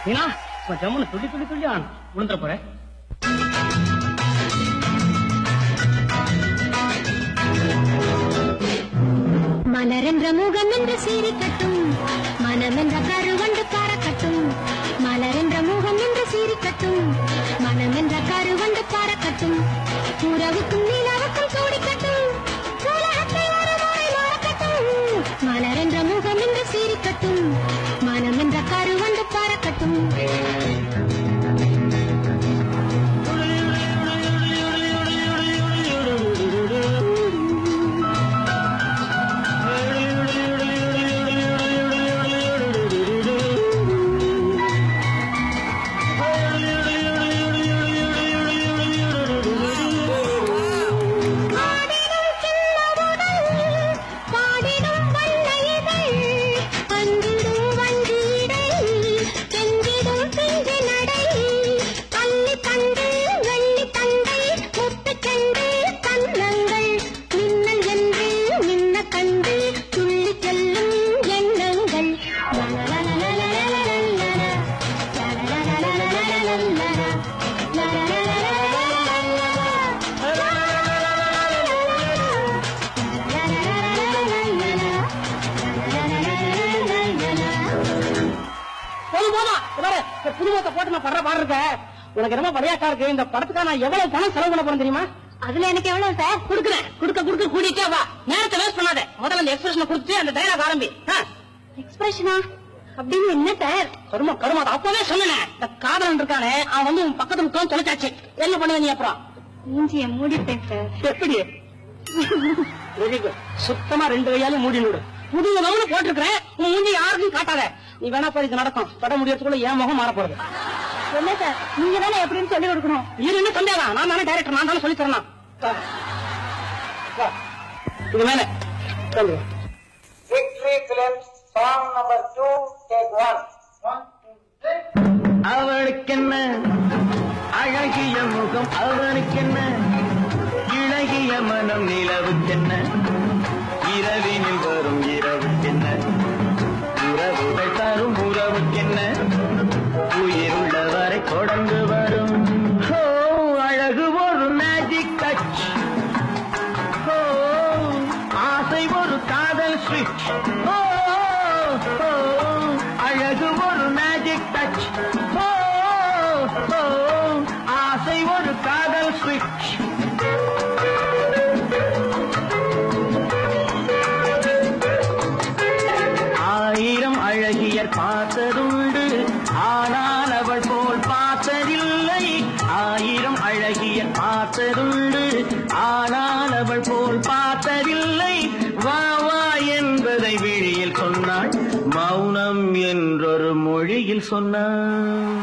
நீனா ஜம்முன்னு துள்ளி துள்ளி துள்ளி விழுந்துற போற. மலரென்ற முகம் என்று சீரிக்கட்டும், மனமென்ற கருவண்டு பறக்கட்டும். மலரென்ற முகம் என்று சீரிக்கட்டும், மனமென்ற கருவண்டு பறக்கட்டும். உறவுக்கும் நிலவுக்கும் சூடிக்கட்டும், உலகத்தை ஒரு முறை மறக்கட்டும். மலரென்ற முகம் என்று சீரிக்கட்டும், மனமென்ற கருவண்டு பறக்கட்டும். புதுமத்தை போட்டு நான் படுற பாடு இருக்க. உனக்கு ரொம்ப படையாக்கா இருக்கு. இந்த படத்துக்காக நான் எவ்வளவு பணம் செலவு பண்ண போறேன் தெரியுமா? அதுல எனக்கு எவ்வளவு சார்? கொடுக்குறேன். கொடுக்க கூட்டிட்டே வா. நேரத்தை வேஸ்ட் பண்ணாத. முதல்ல அந்த எக்ஸ்பிரஷனை கொடுத்து அந்த டைலாக் ஆரம்பி. எக்ஸ்பிரஷனா அப்படின்னு என்ன சார்? கருமா அப்பவே சொன்னேன். இந்த காதலன் இருக்கானே அவன் வந்து உன் பக்கத்துல உட்காந்து தொலைச்சாச்சு. என்ன பண்ணுவ நீ அப்புறம்? மூஞ்சிய மூடிட்டேன் சார். எப்படி? சுத்தமா 2 கையாலும் மூடி விடு. புது முகம்னு போட்டிருக்கிறேன். உன் மூஞ்சி யாருக்கும் காட்டாத. நீ வேணா போய் இது நடக்கும். பட முடியறதுக்குள்ள என் முகம் மாற போறது. என்ன சார் நீங்க தானே எப்படின்னு சொல்லி கொடுக்கணும். இது என்ன சந்தேகம்? நான் தானே டைரக்டர், நான் தானே சொல்லி தரணும். இது மேல சொல்லுங்க. Victory Films song number 2 take 1. 1 2 3. அவளுக்கென்ன அழகிய முகம், அவனுக்கென்ன இழகிய மனம், நிலவுக்கென்ன இரவினில் வரும் இரவுக்கென்ன உறவுகள் தரும் உறவுக்கென்ன உயிருள்ளவரை தொடர்ந்து வரும். ஹோ அழகு ஒரு மேஜிக் டச், ஹோ ஆசை ஒரு காதல் ஸ்விட்ச். ஹோ அழகு ஒரு மேஜிக் டச், ஹோ ஆசை ஒரு காதல் ஸ்விட்ச். ஆயிரம் அழகியர் பார்த்ததுண்டு, ஆனால் அவள் போல் பார்த்ததில்லை. ஆயிரம் அழகியர் பார்த்ததுண்டு, ஆனால் அவள் போல் பார்த்ததில்லை. வா வா என்பதை விழியில் சொன்னாள், மௌனம் என்றொரு மொழியில் சொன்னாள்.